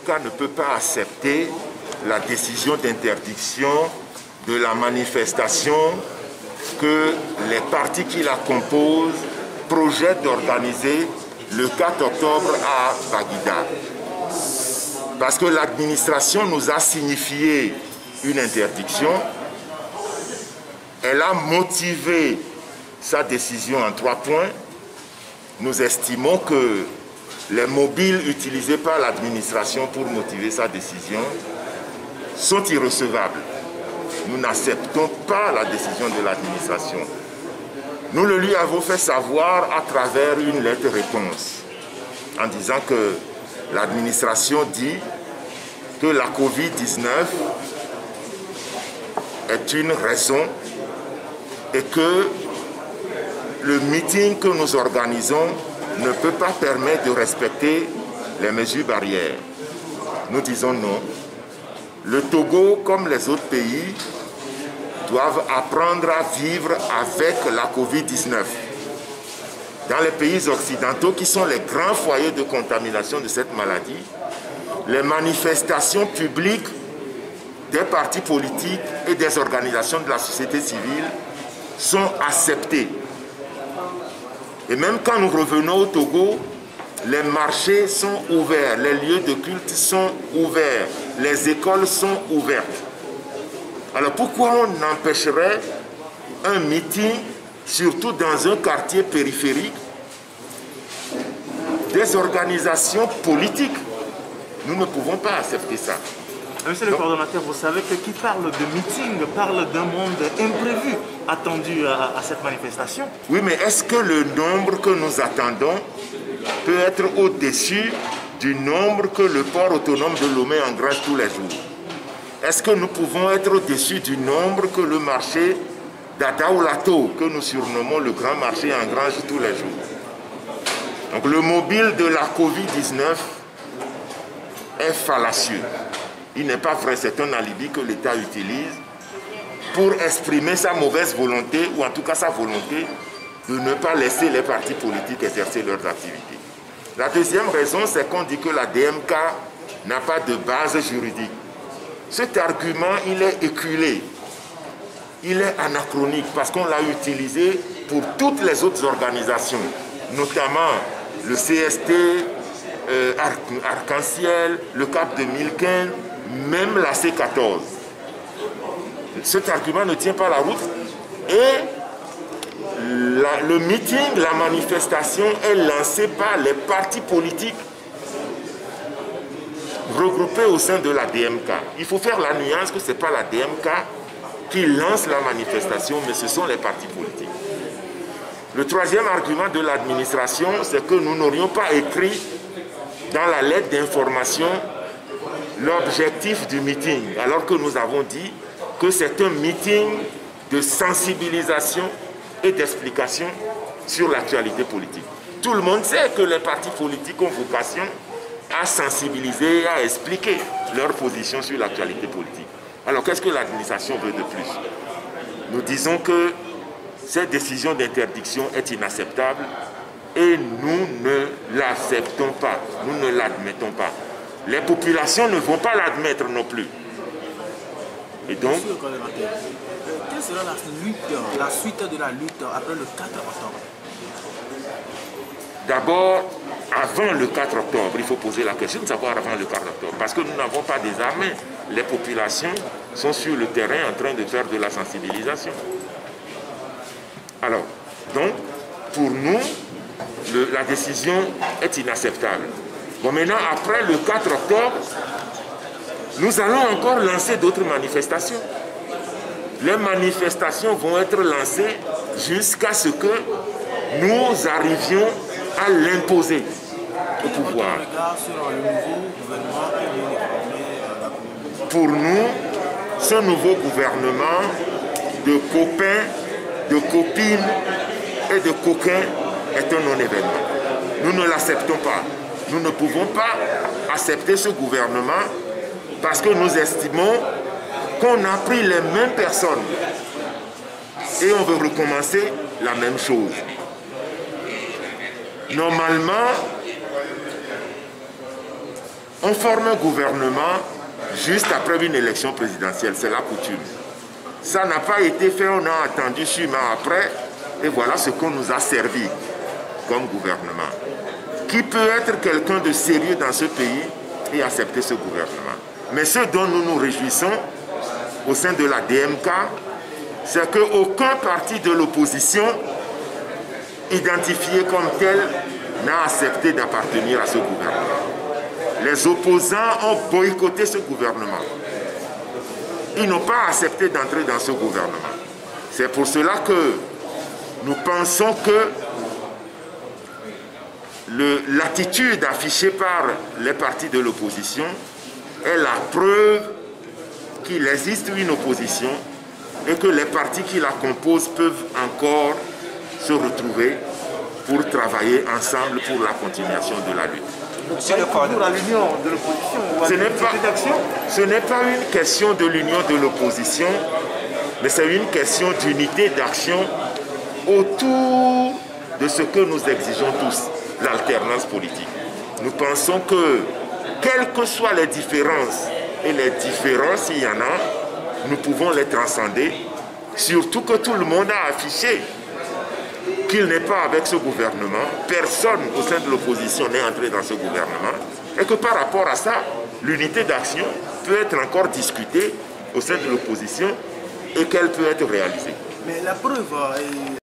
DMK ne peut pas accepter la décision d'interdiction de la manifestation que les partis qui la composent projettent d'organiser le 4 octobre à Baguida. Parce que l'administration nous a signifié une interdiction. Elle a motivé sa décision en 3 points. Nous estimons que les mobiles utilisés par l'administration pour motiver sa décision sont irrecevables. Nous n'acceptons pas la décision de l'administration. Nous le lui avons fait savoir à travers une lettre-réponse en disant que l'administration dit que la Covid-19 est une raison et que le meeting que nous organisons ne peut pas permettre de respecter les mesures barrières. Nous disons non. Le Togo, comme les autres pays, doivent apprendre à vivre avec la Covid-19. Dans les pays occidentaux, qui sont les grands foyers de contamination de cette maladie, les manifestations publiques des partis politiques et des organisations de la société civile sont acceptées. Et même quand nous revenons au Togo, les marchés sont ouverts, les lieux de culte sont ouverts, les écoles sont ouvertes. Alors pourquoi on empêcherait un meeting, surtout dans un quartier périphérique, des organisations politiques? Nous ne pouvons pas accepter ça. Monsieur le coordonnateur, vous savez que qui parle de meeting parle d'un monde imprévu attendu à cette manifestation. Oui, mais est-ce que le nombre que nous attendons peut être au-dessus du nombre que le port autonome de Lomé engrange tous les jours? Est-ce que nous pouvons être au-dessus du nombre que le marché d'Adaoulato, que nous surnommons le grand marché, engrange tous les jours? Donc le mobile de la Covid-19 est fallacieux. Il n'est pas vrai, c'est un alibi que l'État utilise pour exprimer sa mauvaise volonté, ou en tout cas sa volonté de ne pas laisser les partis politiques exercer leurs activités. La deuxième raison, c'est qu'on dit que la DMK n'a pas de base juridique. Cet argument, il est éculé, il est anachronique, parce qu'on l'a utilisé pour toutes les autres organisations, notamment le CST, Arc-en-Ciel, le CAP 2015, même la C14. Cet argument ne tient pas la route et le meeting, la manifestation est lancée par les partis politiques regroupés au sein de la DMK. Il faut faire la nuance que ce n'est pas la DMK qui lance la manifestation, mais ce sont les partis politiques. Le troisième argument de l'administration, c'est que nous n'aurions pas écrit dans la lettre d'information l'objectif du meeting, alors que nous avons dit que c'est un meeting de sensibilisation et d'explication sur l'actualité politique. Tout le monde sait que les partis politiques ont vocation à sensibiliser et à expliquer leur position sur l'actualité politique. Alors qu'est-ce que l'administration veut de plus? Nous disons que cette décision d'interdiction est inacceptable et nous ne l'acceptons pas, nous ne l'admettons pas. Les populations ne vont pas l'admettre non plus. Et donc, Monsieur le coordonnateur, quelle sera la suite de la lutte après le 4 octobre? D'abord, avant le 4 octobre, il faut poser la question de savoir avant le 4 octobre. Parce que nous n'avons pas désarmé. Les populations sont sur le terrain en train de faire de la sensibilisation. Alors, donc, pour nous, la décision est inacceptable. Bon, maintenant, après le 4 octobre, nous allons encore lancer d'autres manifestations. Les manifestations vont être lancées jusqu'à ce que nous arrivions à l'imposer au pouvoir. Pour nous, ce nouveau gouvernement de copains, de copines et de coquins est un non-événement. Nous ne l'acceptons pas. Nous ne pouvons pas accepter ce gouvernement parce que nous estimons qu'on a pris les mêmes personnes et on veut recommencer la même chose. Normalement, On forme un gouvernement juste après une élection présidentielle, c'est la coutume. Ça n'a pas été fait, on a attendu 6 mois après, et voilà ce qu'on nous a servi comme gouvernement. Qui peut être quelqu'un de sérieux dans ce pays et accepter ce gouvernement? Mais ce dont nous nous réjouissons au sein de la DMK, c'est qu'aucun parti de l'opposition identifié comme tel n'a accepté d'appartenir à ce gouvernement. Les opposants ont boycotté ce gouvernement. Ils n'ont pas accepté d'entrer dans ce gouvernement. C'est pour cela que nous pensons que l'attitude affichée par les partis de l'opposition est la preuve qu'il existe une opposition et que les partis qui la composent peuvent encore se retrouver pour travailler ensemble pour la continuation de la lutte. Pour l'union de l'opposition ou ce n'est pas une question de l'union de l'opposition, mais c'est une question d'unité d'action autour de ce que nous exigeons tous, l'alternance politique. Nous pensons que, quelles que soient les différences, et les différences, s'il y en a, nous pouvons les transcender, surtout que tout le monde a affiché qu'il n'est pas avec ce gouvernement, personne au sein de l'opposition n'est entré dans ce gouvernement, et que par rapport à ça, l'unité d'action peut être encore discutée au sein de l'opposition et qu'elle peut être réalisée. Mais la preuve est...